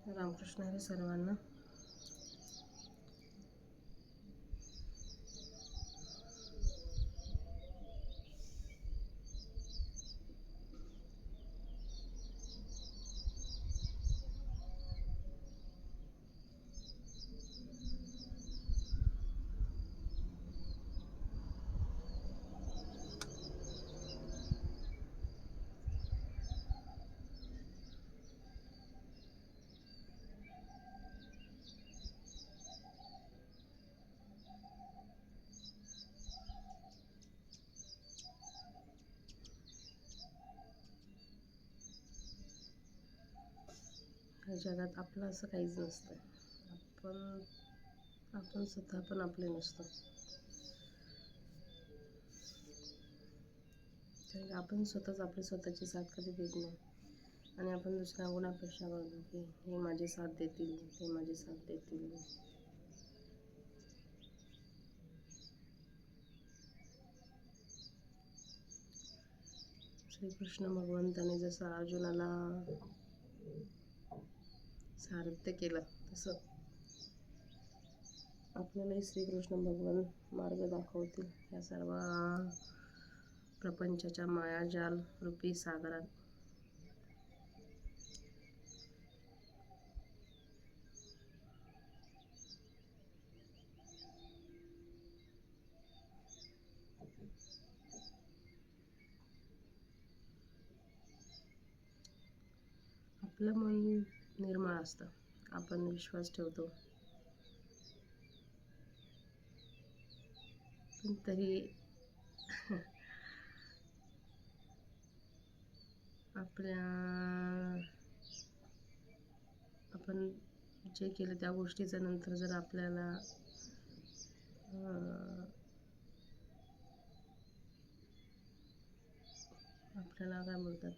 रामकृष्ण हरी सर्वांना. ह्या जगात आपलं असं काहीच नसतं. आपण स्वतः पण आपले नसतो. कारण की आपण स्वतःच आपली स्वतःची साथ कधी देत नाही आणि आपण दुसऱ्याकडून अपेक्षा करतो की हे माझी साथ देतील, ते माझी साथ देतील. श्रीकृष्ण भगवंताने जसं अर्जुनाला सारथ्य केलं तसं आपल्यालाही श्रीकृष्ण भगवान मार्ग दाखवतील या सर्व प्रपंचाच्या मायाजाल रूपी सागरात. आपलं मन निर्मळ असतं, आपण विश्वास ठेवतो, पण तरी आपण जे केलं त्या गोष्टीचं नंतर जर आपल्याला काय बोलतात,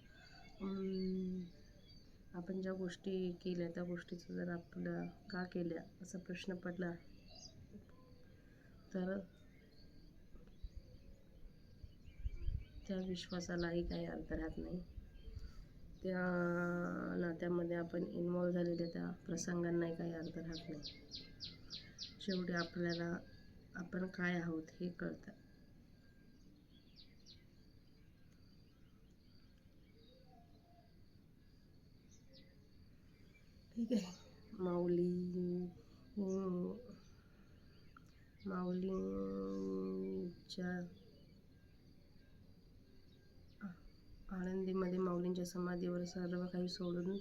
आपण ज्या गोष्टी केल्या त्या गोष्टीचं जर आपल्या का केल्या असा प्रश्न पडला तर त्या विश्वासालाही काही अर्थ राहत नाही. त्या नात्यामध्ये आपण इन्वॉल्व झालेल्या त्या प्रसंगांनाही काही अर्थ राहत नाही. शेवटी आपल्याला आपण काय आहोत हे कळतं. ठीक आहे. माऊलींच्या आळंदीमध्ये माऊलींच्या समाधीवर सर्व काही सोडून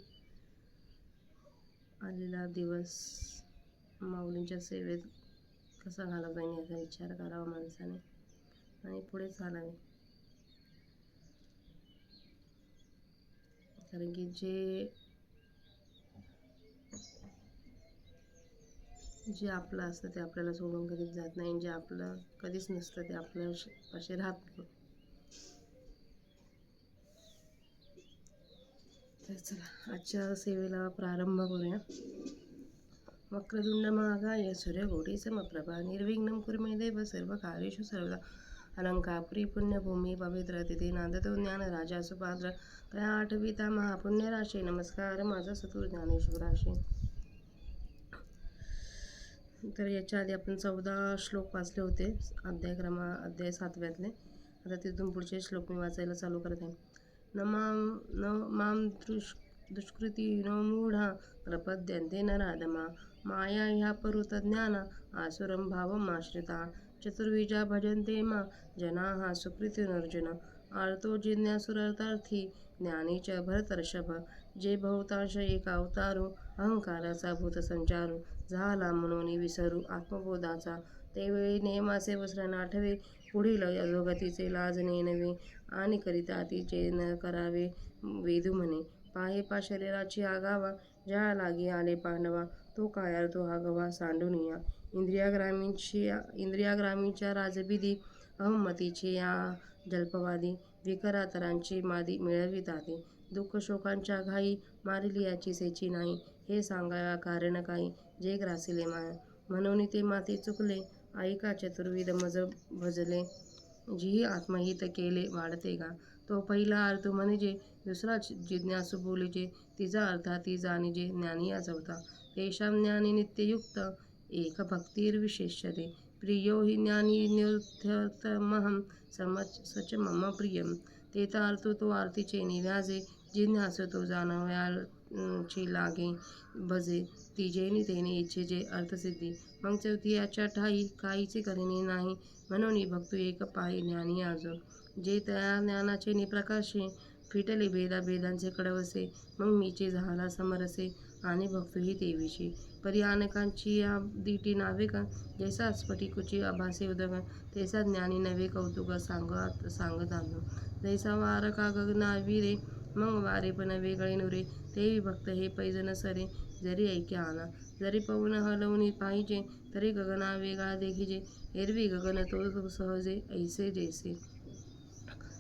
आलेला दिवस माऊलींच्या सेवेत कसा घालवता येईल याचा विचार करावा माणसाने आणि पुढे चालावे. कारण की जे आपलं असतं ते आपल्याला सोडून कधीच जात नाही. जे आपलं कधीच नसतं ते आपल्या असे राहत नाही. तर चला आजच्या सेवेला प्रारंभ करूया. वक्रतुंड महाकाय सूर्यकोटी समप्रभा निर्विघ्नं कुरु मे देव सर्वकार्येषु सर्वदा. अलंकापुरी पुण्यभूमी पवित्र तिथे नांदतो ज्ञान राजा सुपात्र त्रया आठविता महापुण्यराशी. नमस्कार माझा सतुर ज्ञानेश्वराशी. तर याच्या आधी आपण 14 श्लोक वाचले होते अध्याय 7व्यातले. आता तिथून पुढचे श्लोक मी वाचायला चालू करत आहे. न माम दुष्कृती न मूढा प्रपद्यन्ते नराधमा माया ह्या परुत ज्ञाना आसुरं भावमाश्रिता चतुर्विजा भजन्ते मा जनाः सुकृतिनर्जुन. आर्तो जिज्ञासुरर्थार्थी ज्ञानी च भरतर्षभ. जे बहुतांश एक अवतारू अहंकाराचा भूतसंचारू झाला म्हणून विसरू आत्मबोधाचा. त्यावेळी नेमाचे वस्त्र आठवे पुढील अधोगतीचे लाजणे नव्हे आणि करिता तिचे न करावे वेदू म्हणे. पाहे शरीराची आगावा ज्या लागी आले पांडवा तो काय अर्थ हा गवा सांडूनिया. इंद्रियाग्रामीच्या राजबिदी अहमतीचे या जल्पवादी विकरातरांची मादी मिळविताते. दुःख शोकांच्या घाई मारिली याची सेची नाही हे सांगाव्या कारण काही जे ग्रासिले माया. म्हणून ते माते चुकले ऐका चतुर्विध मज भजले जी आत्महित केले वाढते का. तो पहिला अर्थ म्हणजे दुसरा जिज्ञासू बोलीजे तिचा अर्थ ती जाणीजे ज्ञानी या चौथा. तेषां ज्ञानी नित्ययुक्त एक भक्तिर्विशेष्यते प्रियो हि ज्ञानी नित्यर्थमहं सच मम प्रियम. तेथा अर्थ तो आरतीचे निव्याजे जिज्ञासू तो जाणवयाची लागे भजे तिजेनी तेने इच्छेचे अर्थसिद्धी. मग चौथी याच्या ठाई काहीचे करीने नाही म्हणून भक्तू एक पायी ज्ञानी आजो. जे त्या ज्ञानाचे निप्रकाशे फिटले भेदाभेदांचे कडवसे मग मीचे झाला समरसे आणि भक्तही तेविषयी. परी अनेकांची या दिटी नावे का जैसा स्फटिकुची आभासे उदक तैसा ज्ञानी नवे कौतुक सांगत आलो. जैसा वार का गगनावी रे मग वारे पण वेगळे नुरे तेही भक्त हे पैज नसरे जरी ऐक्य आला. जरी पवन हलवून पाहिजे तरी गगना वेगळा देखीजे एरवी गगन तो सहजे ऐसे जैसे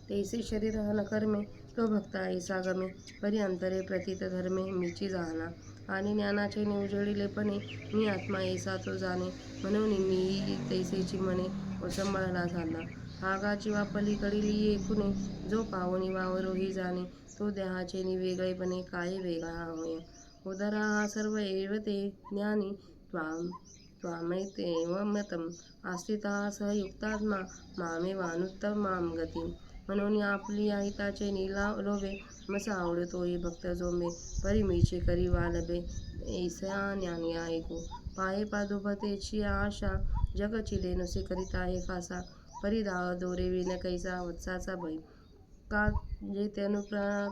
तैसे शरीर न कर्मे तो भक्त ऐसा गमे परी अंतरे प्रतीत धर्मे मीची जाणा आणि ज्ञानाचे उजळलेपणे मी आत्मा ऐसा तो जाणे म्हणून मी तैसेची मने ओसंबळला झाला. आगाची वा पलीकडील एकूणे जो पावनी वावरोही जाणे तो देहाचे वेगळेपणे काय वेगळा होय. उदरा हा सर्व एव ते ज्ञानी त्वामैतेव मतम आस्थिता सह युक्तात्मा मामेवानुत्तमां गती. म्हणून आपली हिताचे लोभे मस आवडतोही भक्त जोमे परी मीचे करी वालबे ऐसा ज्ञानी ऐकू. पाये पादुपतेची आशा जग चिले नुसे करीता हे फासा परी दोरे विन कैसा वत्साचा भय. का जे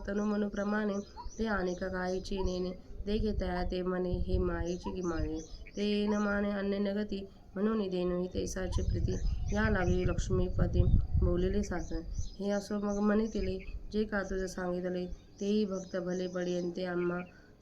तनुमनुप्रमाणे ते अनेक काहीची नेणे देखे त्या ते मने हे मायेची की माये ते न माने अन्य गती म्हणून देणू तैसाची प्रीती. या लागली लक्ष्मीपती बोलिले सासर हे असो मग म्हणितले जे का तुझ सांगितले तेही भक्त भले पडियंते आम्हा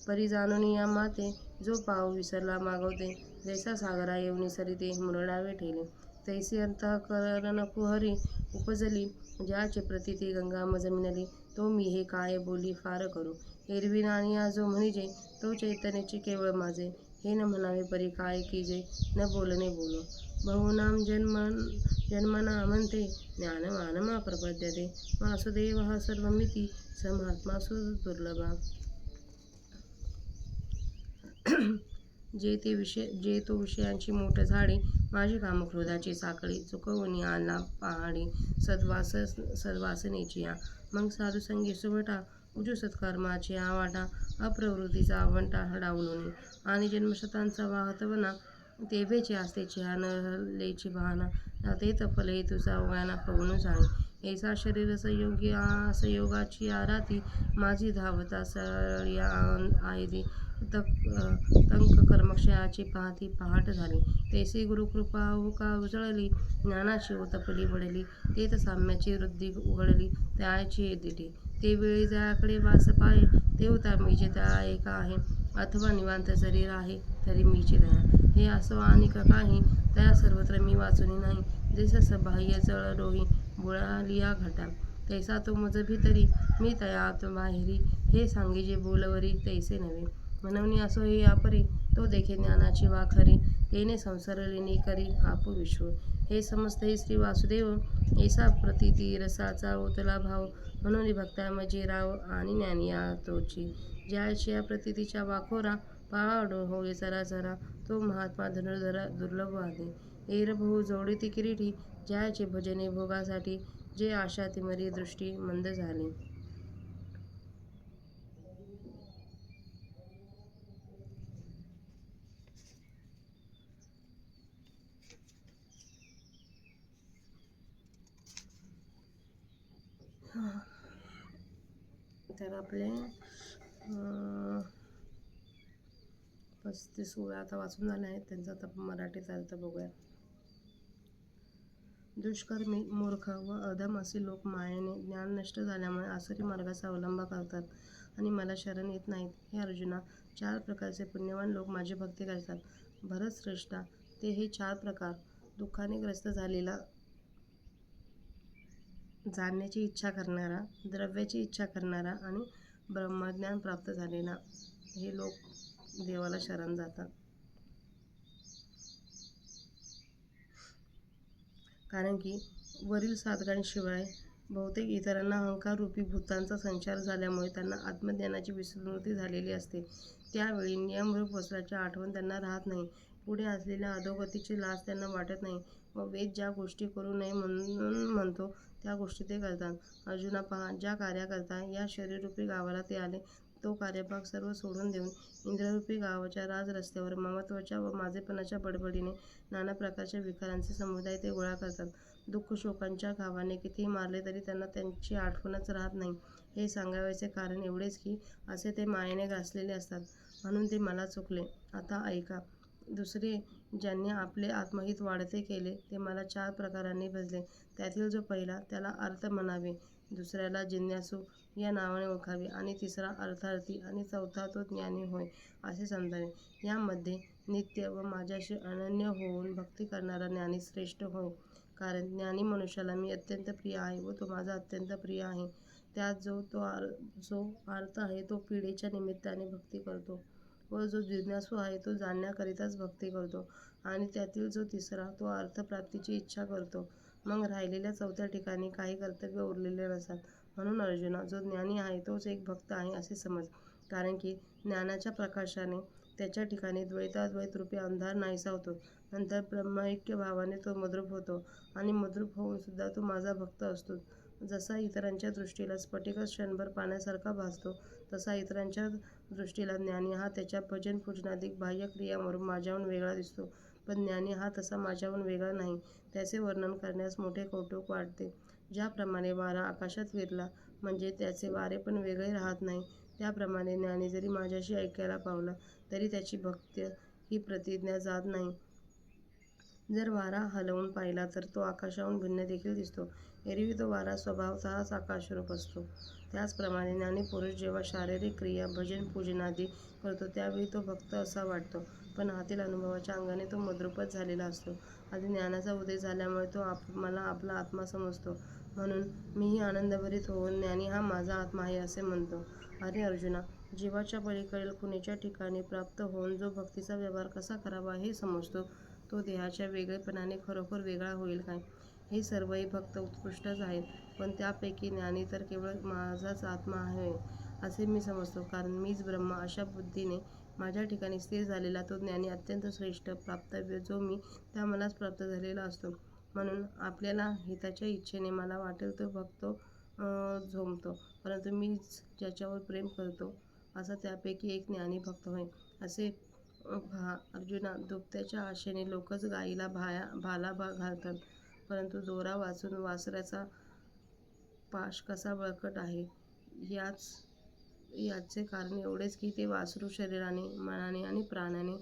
परी जाणून या माते जो पाव विसरला मागवते जैसा सागरा येऊनी सरिते मुरडावे ठेले तैसी अंतःकरण कुहरी उपजली ज्याचे प्रतीती गंगा जमिनली तो मी हे काय बोली फार करू. एरवी नानिया जो म्हणिजे तो चैतन्याचे केवळ माझे हे न म्हणावे परी काय कीजे न बोलणे बोलो. बहुनाम जन्मना म्हणते ज्ञानवानमा प्रपद्यते वासुदेव हा सर्वमिती स महात्मासु दुर्लभा. जे तो विषयांची मोठ झाडे माझी कामक्रोधाची साखळी चुकवून आला पहाडी सद्वासनेची या. मग साधुसंगी सुभटा उजू सत्कर्माची आवाटा अप्रवृत्तीचा आवंटा डावलुनी आणि जन्मशतांचा वाहतवना तेभेचे आस्तेची नहलेची बहाना ते तपले हेतूचा उगाना पवनू जाणे ऐसा शरीर संयोगाची आराती माझी धावता सळिया आयदी तंक कर्मक्षयाची पाहती पहाट झाली. तैसी गुरुकृपा हुका उजळली ज्ञानाची ओतपली बळली तेथ साम्याची वृद्धी उघडली त्याची हे दिठी. ते वेळी जयाकडे वास पाहे तेवता मीचे त्या एका आहे अथवा निवांत जरी राहे तरी मीचे दया. हे असो आणिक काही तया सर्वत्र मी वाचुनी नाही जैसा बाह्य जळ डोही बुडालिया घटा तैसा तो मज भीतरी मी तया आत बाहेरी हे सांगिजे बोलवरी तैसे नव्हे. म्हणून असो हे आपरी तो देखे ज्ञानाची वा खरी तेने संसरलिनी करी आपू विश्व. हे समजते श्री वासुदेव ऐसा प्रतीती रसाचा ओतला भाव म्हणून भक्तामजी राव आणि ज्ञानी तोची. ज्याची या प्रतीतीच्या वाखोरा पाडो होय चराचरा तो महात्मा धनुर्धर दुर्लभ आहे. एर बहु जोडिती किरीटी ज्याचे भजने भोगासाठी जे आशा तिमरी दृष्टी मंद झाली. तर आपले 35 ओव्या आता वाचून झाल्या आहेत त्यांचा आता मराठीत अर्थ बघूया. दुष्कर्मी मूर्ख व अधम असे लोक मायेने ज्ञान नष्ट झाल्यामुळे आसुरी मार्गाचा अवलंब करतात आणि मला शरण येत नाहीत. हे अर्जुना 4 प्रकारचे पुण्यवान लोक माझी भक्ती करतात. भरतश्रेष्ठा ते हे 4 प्रकार दुःखाने ग्रस्त झालेला जाणण्याची इच्छा करणारा द्रव्याची इच्छा करणारा आणि ब्रह्मज्ञान प्राप्त झालेला हे लोक देवाला शरण जातात. कारण की वरील 7 गाण्यांशिवाय बहुतेक इतरांना अहंकाररूपी भूतांचा संचार झाल्यामुळे त्यांना आत्मज्ञानाची विस्मृती झालेली असते. त्यावेळी नियमरूप वस्त्राची आठवण त्यांना राहत नाही. पुढे असलेल्या अधोगतीची लाज त्यांना वाटत नाही व वेद ज्या गोष्टी करू नये म्हणून म्हणतो त्या गोष्टी ते करतात. अर्जुना पहा, ज्या कार्याकरता या शरीररूपी गावाला ते आले तो कार्यभाग सर्व सोडून देऊन इंद्ररूपी गावाच्या राजरस्त्यावर ममत्वाच्या व माझेपणाच्या बडबडीने नाना प्रकारच्या विकारांचे समुदाय ते गोळा करतात. दुःख शोकांच्या घावाने कितीही मारले तरी त्यांना त्यांची आठवणच राहत नाही. हे सांगावयाचे कारण एवढेच की असे ते मायेने ग्रासलेले असतात म्हणून ते मला चुकले. आता ऐका. दुसरे ज्यांनी आपले आत्महित वाढते केले ते मला 4 प्रकारांनी भजले. त्यातील जो पहिला त्याला अर्थ म्हणावे, दुसऱ्याला जिज्ञासू या नावाने ओळखावे आणि तिसरा अर्थार्थी आणि चौथा तो ज्ञानी होय असे समजावे. यामध्ये नित्य व माझ्याशी अनन्य होऊन भक्ती करणारा ज्ञानी श्रेष्ठ होय. कारण ज्ञानी मनुष्याला मी अत्यंत प्रिय आहे व तो माझा अत्यंत प्रिय आहे. त्यात जो अर्थ आहे तो पीडेच्या निमित्ताने भक्ती करतो व जो जिज्ञासू आहे तो जाणण्याकरिताच भक्ती करतो आणि त्यातील जो तिसरा तो अर्थप्राप्तीची इच्छा करतो. मग राहिलेल्या चौथ्या ठिकाणी काही कर्तव्य उरलेले नसतात. म्हणून अर्जुना, जो ज्ञानी आहे तोच एक भक्त आहे असे समज. कारण की ज्ञानाच्या प्रकाशाने त्याच्या ठिकाणी द्वैताद्वैत रूपी अंधार नाहीसा होतो. नंतर ब्रह्मैक्य भावाने तो मद्रूप होतो आणि मद्रूप होऊन सुद्धा तो माझा भक्त असतो. जसा इतरांच्या दृष्टीला स्फटिकच क्षणभर पाण्यासारखा भासतो तसा इतरांच्या दृष्टीला ज्ञानी हा त्याच्या भजन पूजनादिक बाह्य क्रियांवरून माझ्याहून वेगळा दिसतो. पण ज्ञानी हा तसा माझ्याहून वेगळा नाही. त्याचे वर्णन करण्यास मोठे कौतुक वाटते. ज्याप्रमाणे वारा आकाशात विरला म्हणजे त्याचे वारे पण वेगळे राहत नाही, त्याप्रमाणे ज्ञानी जरी माझ्याशी ऐक्याला पावला तरी त्याची भक्ती ही प्रतिज्ञा जात नाही. जर वारा हलवून पाहिला तर तो आकाशाहून भिन्न देखील दिसतो. एरवी तो वारा स्वभावतःच आकाशरूप असतो. त्याचप्रमाणे ज्ञानी पुरुष जेव्हा शारीरिक क्रिया भजन पूजनादी करतो त्यावेळी तो भक्त असा वाटतो, पण आतील अनुभवाच्या अंगाने तो मद्रूपच झालेला असतो. आधी ज्ञानाचा उदय झाल्यामुळे तो मला आपला आत्मा समजतो. म्हणून मीही आनंदभरीत होऊन ज्ञानी हा माझा आत्मा आहे असे म्हणतो. अरे अर्जुना, जीवाच्या पलीकडील खुणेच्या ठिकाणी प्राप्त होऊन जो भक्तीचा व्यवहार कसा करावा हे समजतो तो देहाच्या वेगळेपणाने खरोखर वेगळा होईल काय? हे सर्वही भक्त उत्कृष्टच आहेत, पण त्यापैकी ज्ञानी तर केवळ माझाच आत्मा आहे असे मी समजतो. कारण मीच ब्रह्म अशा बुद्धीने माझ्या ठिकाणी स्थिर झालेला तो ज्ञानी अत्यंत श्रेष्ठ प्राप्तव्य जो मी त्या मलाच प्राप्त झालेला असतो. म्हणून आपल्याला हिताच्या इच्छेने मला वाटेल तो भक्त झोंबतो, परंतु मीच ज्याच्यावर प्रेम करतो असा त्यापैकी एक ज्ञानी भक्त होय. असे पहा अर्जुना, दुभत्याच्या आशेने लोकच गायीला भाला घालतात, परंतु दोरा वाचून वासराचा पाश कसा बळकट आहे याचे कारण एवढेच की ते वासरू शरीराने, मनाने आणि प्राणाने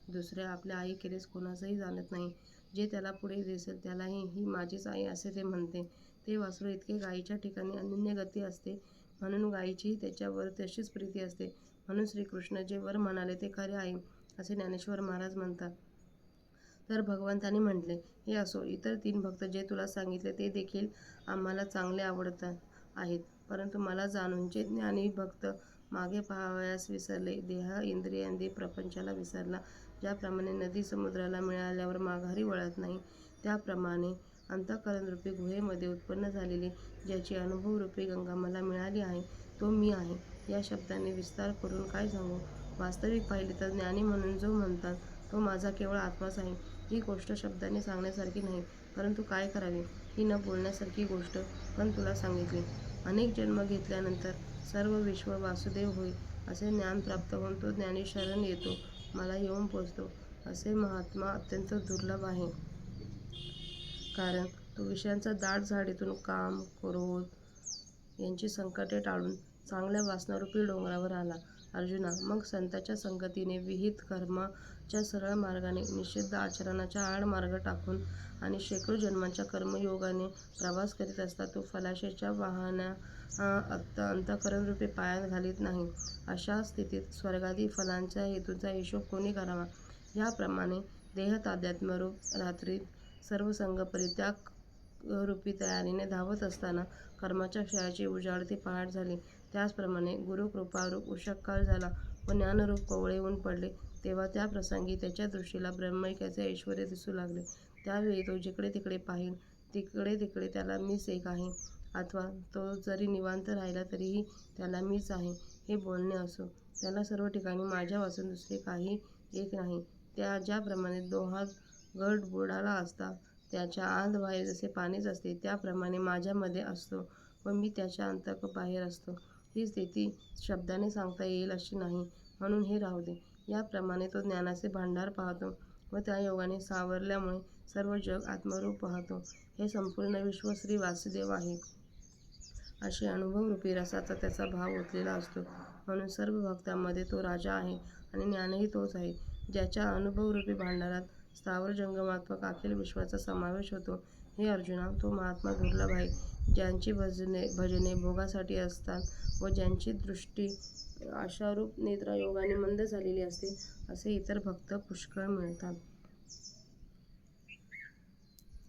दुसऱ्या आपल्या आईखेरीज कोणासही जाणत नाही. जे त्याला पुढे दिसेल त्यालाही ही माझीच आई असे ते म्हणते. ते वासरू इतके गायीच्या ठिकाणी अनन्य गती असते म्हणून गायीचीही त्याच्यावर तशीच प्रीती असते. म्हणून श्रीकृष्ण जे वर म्हणाले ते खरे आहे असे ज्ञानेश्वर महाराज म्हणतात. तर भगवंतांनी म्हटले, हे असो, इतर 3 भक्त जे तुला सांगितले ते देखील आम्हाला चांगले आवडत आहेत, परंतु मला जाणून जे ज्ञानी भक्त मागे पाहावयास विसरले, देह इंद्रियादी प्रपंचाला विसरला, ज्याप्रमाणे नदी समुद्राला मिळाल्यावर माघारी वळत नाही, त्याप्रमाणे अंतःकरणरूपी गुहेमध्ये उत्पन्न झालेली ज्याची अनुभवरूपी गंगा मला मिळाली आहे तो मी आहे. या शब्दांनी विस्तार करून काय सांगू? वास्तविक पाहिले तर ज्ञानी म्हणून जो म्हणतात तो माझा केवळ आत्माच आहे. ही गोष्ट शब्दांनी सांगण्यासारखी नाही, परंतु काय करावे, ही न बोलण्यासारखी गोष्ट पण तुला सांगितली. अनेक जन्म घेतल्यानंतर सर्व विश्व वासुदेव होईल असे ज्ञान प्राप्त होऊन तो ज्ञानी शरण येतो, मला येऊन पोचतो. असे महात्मा अत्यंत दुर्लभ आहे. कारण तो विषयांच्या दाट झाडीतून काम, क्रोध यांची संकटे टाळून चांगल्या वासनारूपी डोंगरावर आला. अर्जुना, मग संतांच्या संगतीने विहित कर्माच्या सरळ मार्गाने निषिद्ध आचरणाचा आड मार्ग टाकून आणि शेकडो जन्मांच्या कर्मयोगाने प्रवास करीत असता तो फलाशयाच्या वाहना अंतःकरणरूपी पायात घालीत नाही. अशा स्थितीत स्वर्गादी फलांच्या हेतूंचा हिशोब कोणी करावा? याप्रमाणे देहतादात्म्यरूप रात्रीत सर्व संग परित्याग रूपी तयारीने धावत असताना कर्माच्या क्षयाची उजाडती पहाट झाली. त्याचप्रमाणे गुरुकृपारूप उषःकाल झाला व ज्ञानरूप कोवळे ऊन पडले, तेव्हा त्या प्रसंगी त्याच्या दृष्टीला ब्रह्मैक्याचे ऐश्वर्य दिसू लागले. त्यावेळी तो जिकडे तिकडे पाहील तिकडे तिकडे त्याला मीच एक आहे अथवा तो जरी निवांत राहिला तरीही त्याला मीच आहे हे बोलणे असो, त्याला सर्व ठिकाणी माझ्यावाचून दुसरे काही एक नाही. ज्याप्रमाणे डोहात घट बुडाला असता त्याच्या आत बाहेर जसे पाणीच असते, त्याप्रमाणे माझ्यामध्ये असतो व मी त्याच्या अंतबाहेर असतो. ही स्थिती शब्दाने सांगता येईल अशी नाही, म्हणून हे राहू दे. याप्रमाणे तो ज्ञानाचे भांडार पाहतो व त्या योगाने सावरल्यामुळे सर्व जग आत्मरूप पाहतो. हे संपूर्ण विश्व श्री वासुदेव आहे अशी अनुभवरूपी रसाचा त्याचा भाव ओतलेला असतो. म्हणून सर्व भक्तांमध्ये तो राजा आहे आणि ज्ञानही तोच आहे. ज्याच्या अनुभवरूपी भांडारात स्थावर जंगमात्मक अखिल विश्वाचा समावेश होतो. हे अर्जुना, तो महात्मा दुर्लभ आहे. ज्यांची भजने भोगासाठी असतात व ज्यांची दृष्टी आशारूप नेत्रयोगाने मंद झालेली असते, असे इतर भक्त पुष्कळ मिळतात.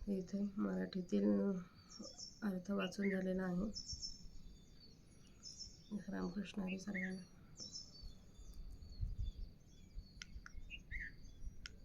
इथे मराठीतील अर्थ वाचून झालेला आहे. रामकृष्ण हरी सर्वांना.